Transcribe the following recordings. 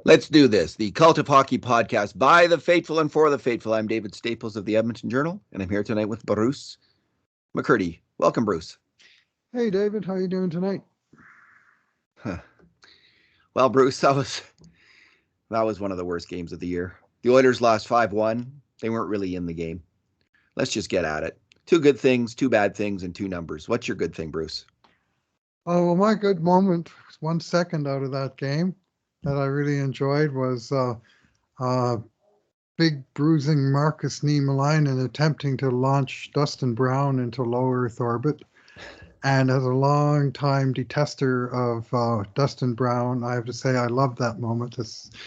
Let's do this. The Cult of Hockey podcast by the faithful and for the faithful. I'm David Staples of the Edmonton Journal, and I'm here tonight with Bruce McCurdy. Welcome, Bruce. Hey, David. How you doing tonight? Well, Bruce, that was one of the worst games of the year. The Oilers lost 5-1. They weren't really in the game. Let's just get at it. 2 good things, 2 bad things, and 2 numbers. What's your good thing, Bruce? Oh, well, my good moment, 1 second out of that game that I really enjoyed was big bruising Marcus Niemelainen attempting to launch Dustin Brown into low Earth orbit. And as a long-time detester of Dustin Brown, I have to say I love that moment. It's the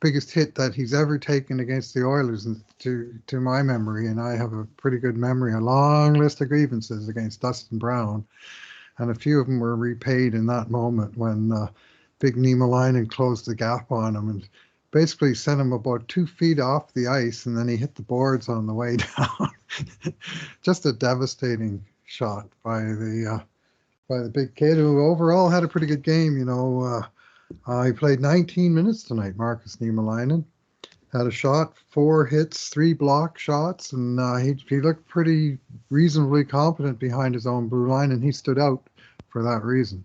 biggest hit that he's ever taken against the Oilers to my memory, and I have a pretty good memory, a long list of grievances against Dustin Brown. And a few of them were repaid in that moment when big Niemelainen closed the gap on him and basically sent him about 2 feet off the ice, and then he hit the boards on the way down. Just a devastating shot by the big kid, who overall had a pretty good game. He played 19 minutes tonight. Marcus Niemelainen had a shot, 4 hits, 3 block shots, and he looked pretty reasonably competent behind his own blue line, and he stood out for that reason.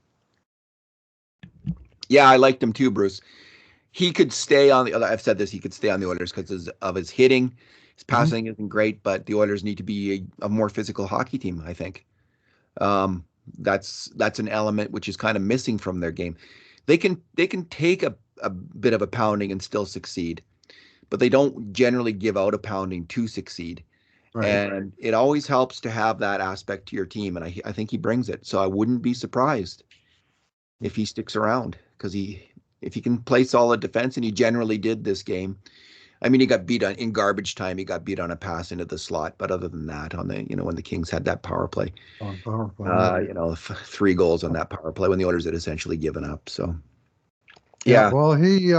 Yeah, I liked him too, Bruce. He could stay on the other. I've said this. He could stay on the Oilers because of his hitting. His passing isn't great, but the Oilers need to be a more physical hockey team, I think. That's an element which is kind of missing from their game. They can take a bit of a pounding and still succeed, but they don't generally give out a pounding to succeed. Right. And it always helps to have that aspect to your team, and I think he brings it. So I wouldn't be surprised if he sticks around, because if he can play solid defense, and he generally did this game. I mean, he got beat in garbage time. He got beat on a pass into the slot, but other than that, on the when the Kings had that power play, 3 goals on that power play when the Oilers had essentially given up. So, yeah. Well, he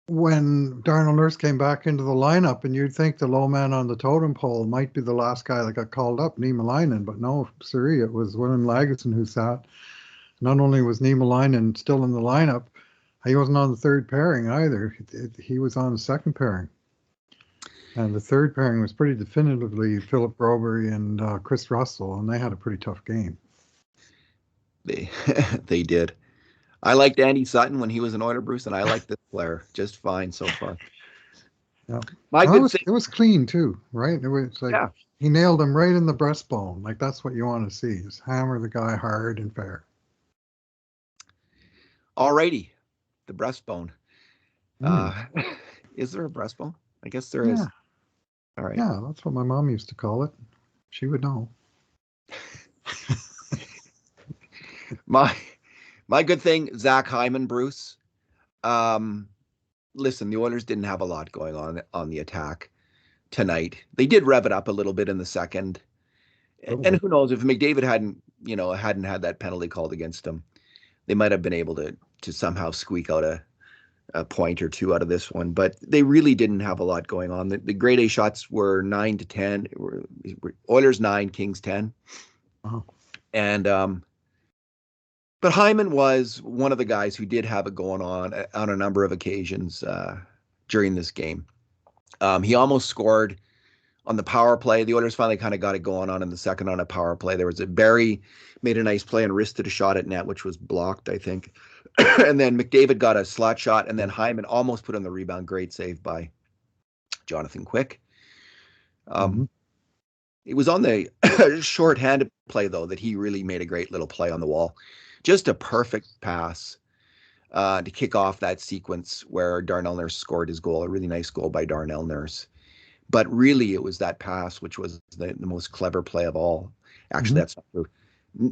when Darnell Nurse came back into the lineup, and you'd think the low man on the totem pole might be the last guy that got called up, Niemelainen, but no, siree, it was William Lagesson who sat. Not only was Niemelainen still in the lineup, he wasn't on the third pairing either. He was on the second pairing. And the third pairing was pretty definitively Philip Broberry and Chris Russell, and they had a pretty tough game. They did. I liked Andy Sutton when he was an Oiler, Bruce, and I like this player just fine so far. Yeah, it was clean too, right? It was like he nailed him right in the breastbone. Like that's what you want to see: is hammer the guy hard and fair. Alrighty, the breastbone. Is there a breastbone? I guess there is. All right. Yeah, that's what my mom used to call it. She would know. My good thing, Zach Hyman, Bruce. Listen, the Oilers didn't have a lot going on the attack tonight. They did rev it up a little bit in the second. And who knows, if McDavid hadn't had that penalty called against him, they might have been able to somehow squeak out a point or 2 out of this one. But they really didn't have a lot going on. The grade A shots were 9-10. Oilers 9, Kings 10. Oh. And but Hyman was one of the guys who did have it going on a number of occasions during this game. He almost scored on the power play. The Oilers finally kind of got it going on in the second on a power play. There was Barry made a nice play and wristed a shot at net, which was blocked, I think. And then McDavid got a slot shot, and then Hyman almost put on the rebound. Great save by Jonathan Quick. It was on the short-handed play, though, that he really made a great little play on the wall. Just a perfect pass to kick off that sequence where Darnell Nurse scored his goal, a really nice goal by Darnell Nurse. But really, it was that pass, which was the most clever play of all. Actually, that's not true.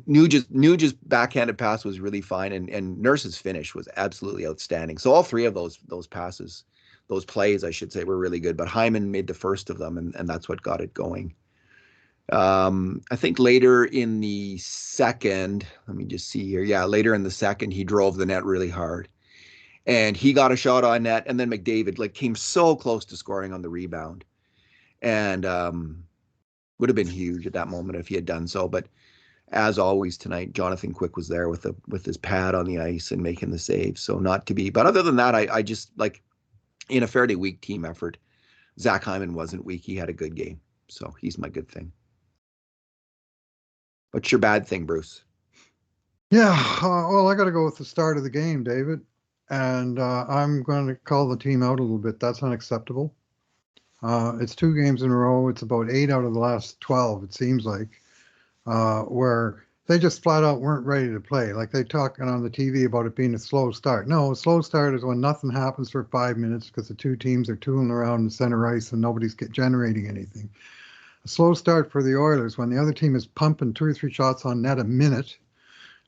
Nuge's backhanded pass was really fine, and Nurse's finish was absolutely outstanding. So all 3 of those passes, those plays, I should say, were really good. But Hyman made the first of them, and that's what got it going. I think later in the second, let me just see here. Yeah, later in the second, he drove the net really hard. And he got a shot on net, and then McDavid came so close to scoring on the rebound. And would have been huge at that moment if he had done so. But as always tonight, Jonathan Quick was there with his pad on the ice and making the save. So not to be, but other than that, I just like in a fairly weak team effort. Zach Hyman wasn't weak. He had a good game. So he's my good thing. What's your bad thing, Bruce? Yeah, well, I got to go with the start of the game, David. And I'm going to call the team out a little bit. That's unacceptable. It's 2 games in a row. It's about 8 out of the last 12, it seems like, where they just flat out weren't ready to play. Like they talking on the TV about it being a slow start. No, a slow start is when nothing happens for 5 minutes because the 2 teams are tooling around in center ice and nobody's generating anything. A slow start for the Oilers when the other team is pumping 2 or 3 shots on net a minute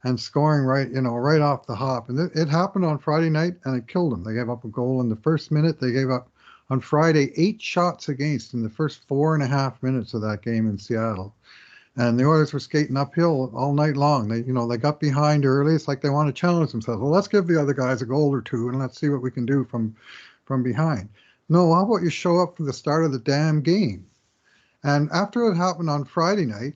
and scoring right off the hop. And it happened on Friday night, and it killed them. They gave up a goal in the first minute. They gave up on Friday 8 shots against in the first 4.5 minutes of that game in Seattle. And the Oilers were skating uphill all night long. They got behind early. It's like they want to challenge themselves. Well, let's give the other guys a goal or 2, and let's see what we can do from behind. No, how about you show up for the start of the damn game? And after it happened on Friday night,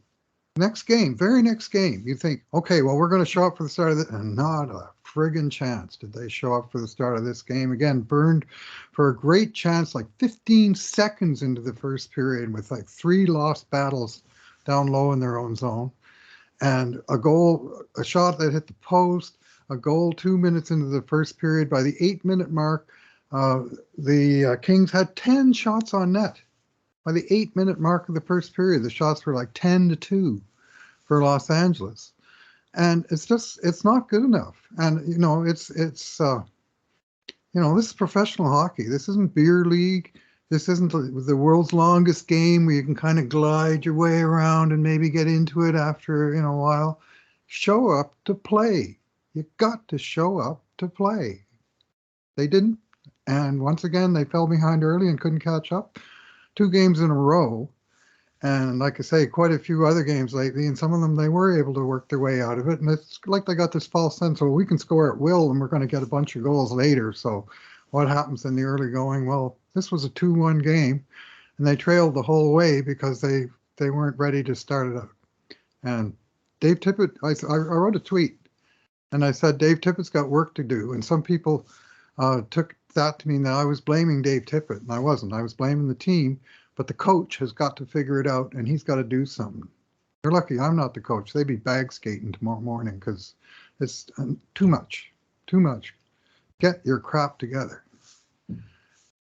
very next game, you think, okay, well, we're going to show up for the start of it. And not a friggin' chance did they show up for the start of this game. Again, burned for a great chance, like 15 seconds into the first period with like 3 lost battles down low in their own zone. And a shot that hit the post, a goal 2 minutes into the first period. By the 8-minute mark, the Kings had 10 shots on net. By the 8-minute mark of the first period, the shots were like 10-2 for Los Angeles. And it's not good enough. And, this is professional hockey. This isn't beer league. This isn't the world's longest game where you can kind of glide your way around and maybe get into it after, a while. Show up to play. You got to show up to play. They didn't. And once again, they fell behind early and couldn't catch up. 2 games in a row. And like I say, quite a few other games lately, and some of them they were able to work their way out of it. And it's like they got this false sense, well, we can score at will and we're going to get a bunch of goals later. So what happens in the early going? Well, this was a 2-1 game, and they trailed the whole way because they weren't ready to start it out. And Dave Tippett, I wrote a tweet, and I said, Dave Tippett's got work to do. And some people took that to mean that I was blaming Dave Tippett, and I wasn't. I was blaming the team, but the coach has got to figure it out, and he's got to do something. They're lucky I'm not the coach. They'd be bag skating tomorrow morning because it's too much. Get your crap together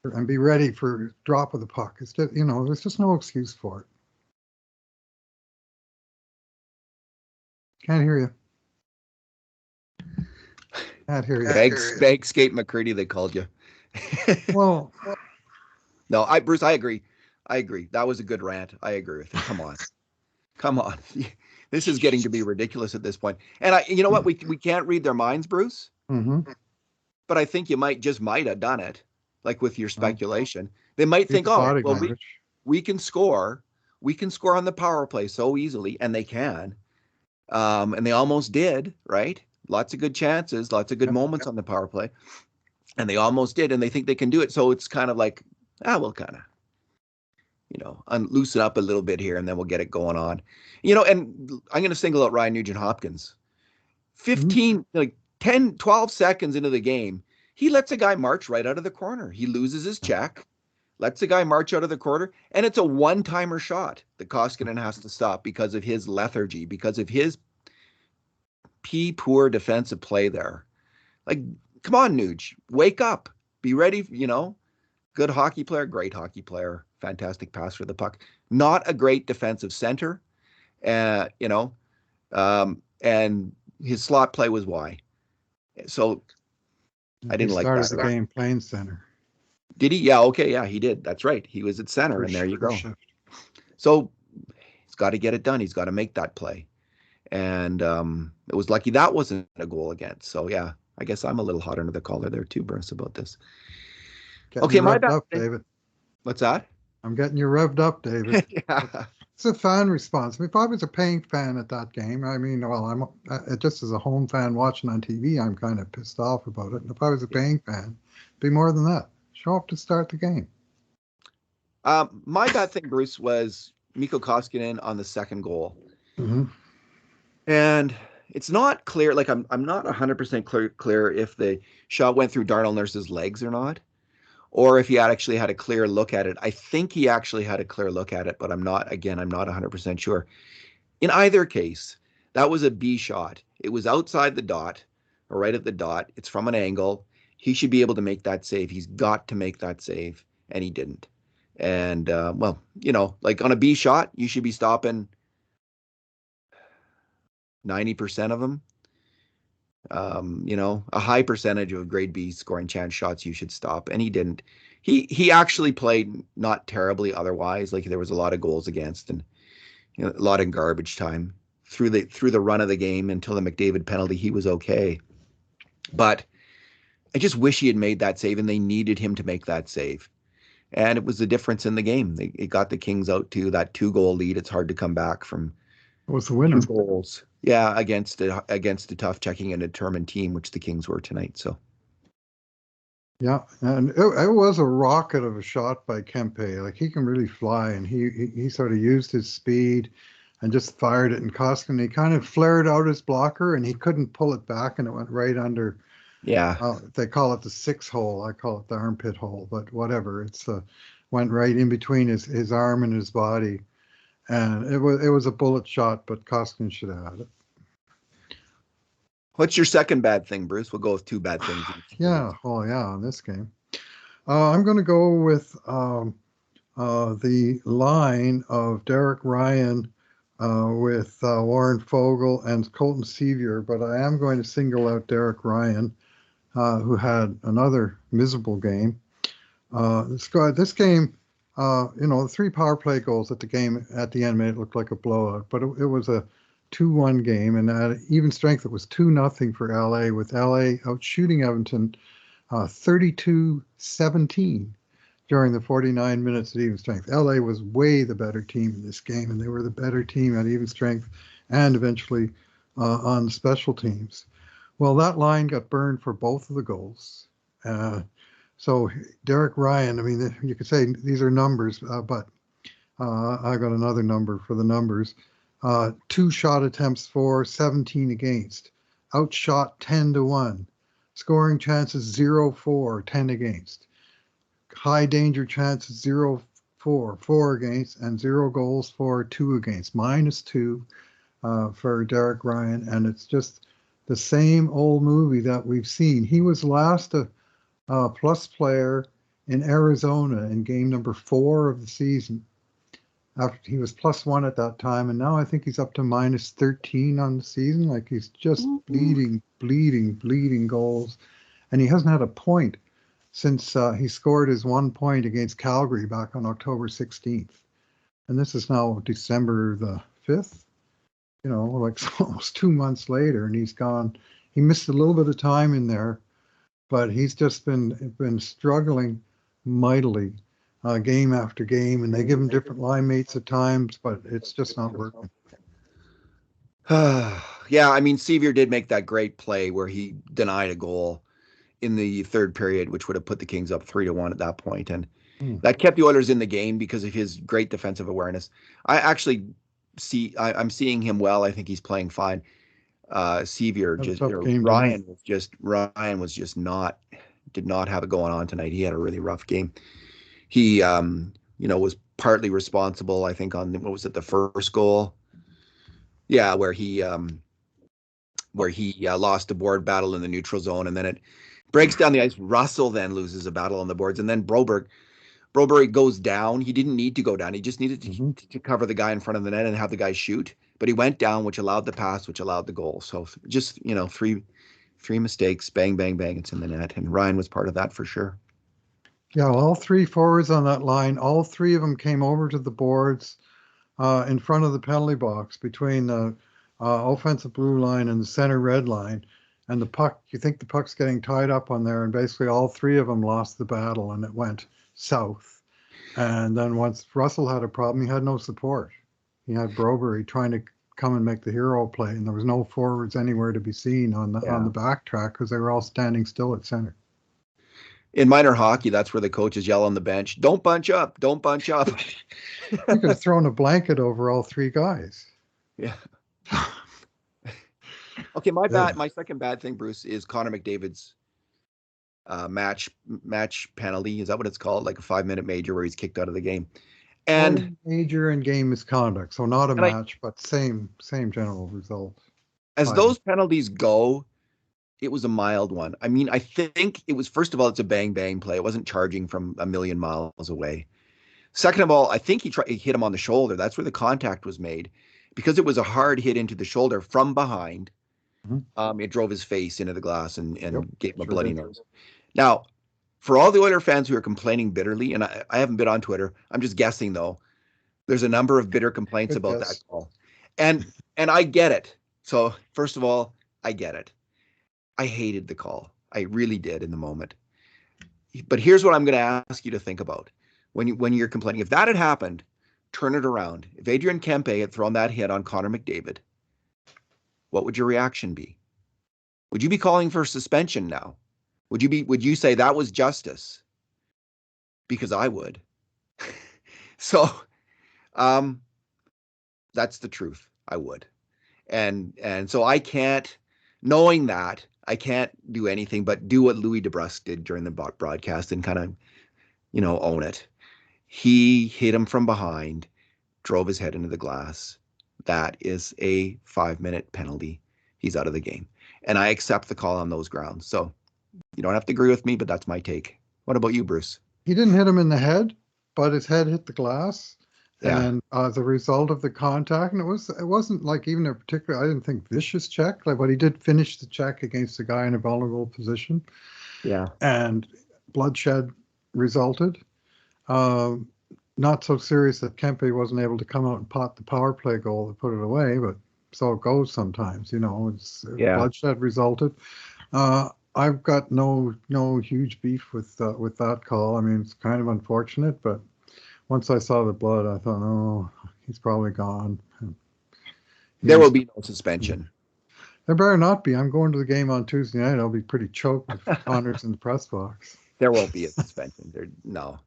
and be ready for drop of the puck. It's just, there's just no excuse for it. Can't hear you. Can't hear you. Bag skate McCurdy, they called you. Well, no, Bruce, I agree. That was a good rant. I agree with it. Come on. This is getting to be ridiculous at this point. And you know what? We can't read their minds, Bruce. Mm-hmm. But I think you might have done it, like with your speculation. They might think, oh, well, we can score. We can score on the power play so easily, and they can. And they almost did, right? Lots of good chances, lots of good moments on the power play. And they almost did, and they think they can do it. So it's kind of like, we'll kind of, loosen up a little bit here, and then we'll get it going on. And I'm going to single out Ryan Nugent-Hopkins. 10, 12 seconds into the game, he lets a guy march right out of the corner. He loses his check, lets the guy march out of the corner, and it's a one-timer shot that Koskinen has to stop because of his lethargy, because of his poor defensive play there. Like, come on, Nuge, wake up, be ready, good hockey player, great hockey player, fantastic pass for the puck. Not a great defensive center, and his slot play was why. So I didn't like that. He started the game playing center. Did he? Yeah, okay, yeah, he did. That's right. He was at center, and there you go. So he's got to get it done. He's got to make that play. And it was lucky that wasn't a goal against. So, yeah, I guess I'm a little hot under the collar there too, Bruce, about this. Okay, my bad, David. What's that? I'm getting you revved up, David. Yeah. It's a fan response. If I was a paying fan at that game, I'm just as a home fan watching on TV, I'm kind of pissed off about it. And if I was a paying fan, it'd be more than that. Show up to start the game. My bad thing, Bruce, was Mikko Koskinen on the second goal. Mm-hmm. And it's not clear, like I'm not 100% clear if the shot went through Darnell Nurse's legs or not, or if he had actually had a clear look at it. I think he actually had a clear look at it, but I'm not 100% sure. In either case, that was a B shot. It was outside the dot, or right at the dot. It's from an angle. He should be able to make that save. He's got to make that save, and he didn't. And well, like on a B shot, you should be stopping 90% of them. A high percentage of grade B scoring chance shots you should stop, and he didn't. He actually played not terribly otherwise. Like there was a lot of goals against, and a lot of garbage time through the run of the game until the McDavid penalty. He was okay, but I just wish he had made that save, and they needed him to make that save. And it was the difference in the game. It got the Kings out to that 2-goal lead. It's hard to come back from Was the winner? 2 goals. Yeah, against a tough checking and determined team, which the Kings were tonight. So Yeah, and it was a rocket of a shot by Kempe. Like he can really fly, and he sort of used his speed and just fired it. And Koskinen, he kind of flared out his blocker, and he couldn't pull it back, and it went right under. yeah, They call it the 6 hole. I call it the armpit hole, but whatever. It's went right in between his arm and his body, and it was a bullet shot. But Koskinen should have had it. what's your second bad thing, Bruce? We'll go with 2 bad things. Yeah, oh yeah, in this game. I'm going to go with the line of Derek Ryan with Warren Fogle and Colton Sevier, but I am going to single out Derek Ryan, who had another miserable game. This game, the 3 power play goals at the end made it look like a blowout, but it was a 2-1 game, and at even strength, it was 2-0 for LA, with LA out shooting Edmonton 32-17 during the 49 minutes at even strength. LA was way the better team in this game, and they were the better team at even strength and eventually on special teams. Well, that line got burned for both of the goals. So Derek Ryan, I mean, you could say these are numbers, but I got another number for the numbers. 2 shot attempts for, 17 against. Outshot 10-1. Scoring chances 0-4, 10 against. High danger chances 0-4, 4 against, and 0 goals for, 2 against. -2 for Derek Ryan, and it's just the same old movie that we've seen. He was last a plus player in Arizona in game number 4 of the season. After he was +1 at that time, and now I think he's up to -13 on the season. Like he's just bleeding goals, and he hasn't had a point since he scored his 1 point against Calgary back on October 16th. And this is now December the 5th. Like almost 2 months later, and he's gone. He missed a little bit of time in there, but he's just been struggling mightily. Game after game, and they give him different line mates at times, but it's just not working. Yeah, I mean, Sevier did make that great play where he denied a goal in the third period, which would have put the Kings up 3-1 at that point, and that kept the Oilers in the game because of his great defensive awareness. I'm seeing him well. I think he's playing fine. Sevier Ryan was just did not have it going on tonight. He had a really rough game. He, was partly responsible, I think, on the first goal? Yeah, where he lost a board battle in the neutral zone, and then it breaks down the ice. Russell then loses a battle on the boards, and then Broberg goes down. He didn't need to go down. He just needed to cover the guy in front of the net and have the guy shoot. But he went down, which allowed the pass, which allowed the goal. So just, 3 mistakes, bang, bang, bang, it's in the net. And Ryan was part of that for sure. Yeah, all 3 forwards on that line, all 3 of them came over to the boards in front of the penalty box between the offensive blue line and the center red line. And the puck, you think the puck's getting tied up on there, and basically all 3 of them lost the battle, and it went south. And then once Russell had a problem, he had no support. He had Broberry trying to come and make the hero play, and there was no forwards anywhere to be seen on the backtrack because they were all standing still at center. In minor hockey, that's where the coaches yell on the bench, "Don't bunch up, don't bunch up." You could have thrown a blanket over all 3 guys. Yeah. Okay, my Good. my second bad thing, Bruce, is Connor McDavid's match penalty. Is that what it's called? Like a 5-minute major where he's kicked out of the game. Well, And major and game misconduct, so not a and I match, but same general result. as Fine. those penalties go, it was a mild one. I mean, I think it was, first of all, it's a bang bang play. It wasn't charging from a million miles away. Second of all, I think he hit him on the shoulder. That's where the contact was made, because it was a hard hit into the shoulder from behind. Mhm. It drove his face into the glass and Yep, gave him a sure bloody did. nose. Now, for all the Oiler fans who are complaining bitterly, and I haven't been on Twitter, I'm just guessing though. There's a number of bitter complaints Good about that guess. call, and I get it. So first of all, I get it. I hated the call. I really did in the moment. But here's what I'm going to ask you to think about when you're complaining. If that had happened, turn it around. If Adrian Kempe had thrown that hit on Connor McDavid, what would your reaction be? Would you be calling for suspension now? Would you say that was justice? Because I would. So, um, that's the truth. I would. And so I can't, knowing that, I can't do anything but do what Louis DeBrusk did during the broadcast and kind of, own it. He hit him from behind, drove his head into the glass. That is a 5-minute penalty. He's out of the game. And I accept the call on those grounds. So you don't have to agree with me, but that's my take. What about you, Bruce? He didn't hit him in the head, but his head hit the glass, Yeah. and as a result of the contact, and it wasn't like even a particular, I didn't think vicious check, like, but he did finish the check against a guy in a vulnerable position, Yeah. and bloodshed resulted. Um, Not so serious that Kempe wasn't able to come out and pot the power play goal to put it away, but so it goes sometimes. It's Yeah. bloodshed resulted. I've got no huge beef with that call. I mean, it's kind of unfortunate, but once I saw the blood, I thought, oh, he's probably gone. He There will was. be no suspension. There better not be. I'm going to the game on Tuesday night. I'll be pretty choked if Connor's in the press box. There won't be a suspension. No.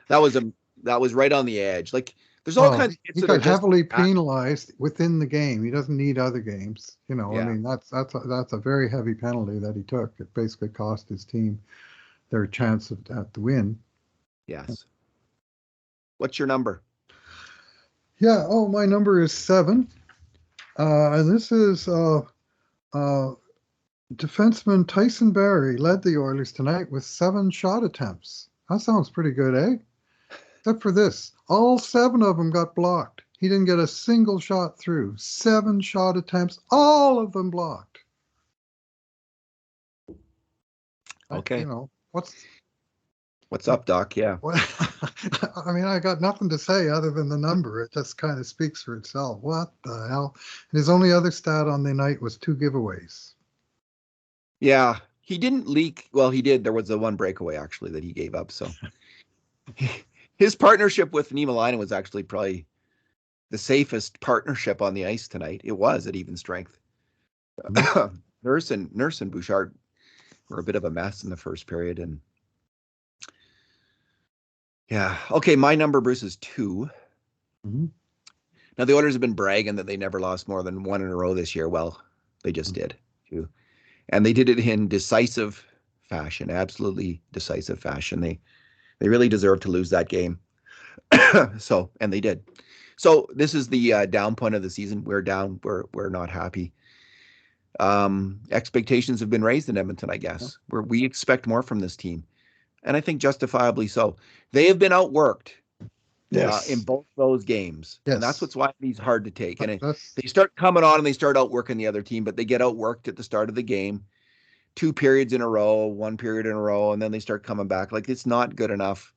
That was a that was right on the edge. Like, there's all Well, kinds of hits he that are got just heavily that. penalized within the game. He doesn't need other games. I Yeah. mean, that's a very heavy penalty that he took. It basically cost his team their chance at the win. Yes. What's your number? Yeah. Oh, my number is 7. And this is defenseman Tyson Barrie led the Oilers tonight with 7 shot attempts. That sounds pretty good, eh? Except for this, all 7 of them got blocked. He didn't get a single shot through. 7 shot attempts, all of them blocked. Okay. What's What's up, Doc? Yeah. what? I mean, I got nothing to say other than the number. It just kind of speaks for itself. What the hell? And his only other stat on the night was 2 giveaways. Yeah. He didn't leak. Well, he did. There was the one breakaway actually that he gave up. So his partnership with Niemelainen was actually probably the safest partnership on the ice tonight. It was at even strength. Nurse and Bouchard were a bit of a mess in the first period. And yeah. Okay. My number, Bruce, is 2. Mm-hmm. Now, the Oilers have been bragging that they never lost more than 1 in a row this year. Well, they just did. 2. And they did it in decisive fashion, absolutely decisive fashion. They really deserved to lose that game. And they did. So this is the down point of the season. We're down. We're not happy. Expectations have been raised in Edmonton, I guess. We expect more from this team, and I think justifiably so. They have been outworked in both those games, and that's Yes. why it's hard to take. And That's they start coming on and they start outworking the other team, but they get outworked at the start of the game, 2 periods in a row, 1 period in a row, and then they start coming back. Like, it's not good enough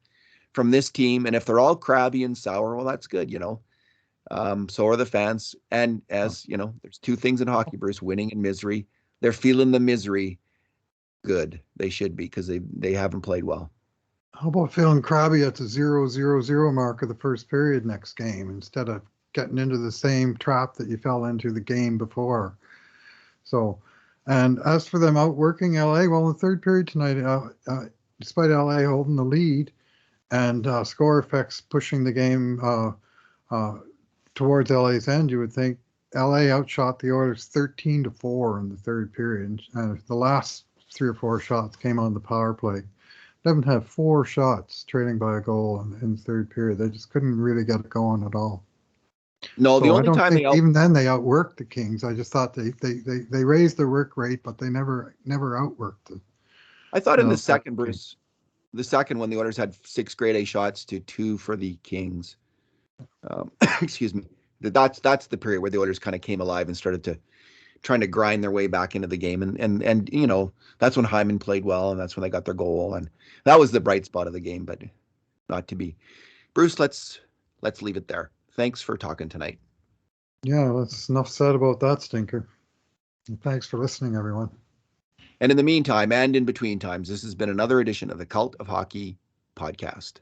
from this team. And if they're all crabby and sour, well, that's good. So are the fans. And as you know, there's 2 things in hockey, Bruce: winning and misery. They're feeling the misery. Good. They should be, because they haven't played well. How about feeling crabby at the 0-0-0 mark of the first period next game instead of getting into the same trap that you fell into the game before? So, and as for them outworking LA, well, in the third period tonight, despite LA holding the lead and score effects pushing the game towards LA's end, you would think LA outshot the Oilers 13-4 in the third period. And the last 3 or 4 shots came on the power play. Devon had 4 shots trailing by a goal in the third period. They just couldn't really get it going at all. No, the So I only don't time think even then they outworked the Kings. I just thought they raised their work rate, but they never outworked them. I thought in the second, Kings. Bruce, the second when the Oilers had 6 grade A shots to 2 for the Kings. Excuse me. That's the period where the Oilers kind of came alive and started to trying to grind their way back into the game, and you know, that's when Hyman played well, and that's when they got their goal, and that was the bright spot of the game, but not to be. Bruce, let's leave it there. Thanks for talking tonight. Yeah, that's enough said about that stinker. And thanks for listening, everyone. And in the meantime, and in between times, this has been another edition of the Cult of Hockey podcast.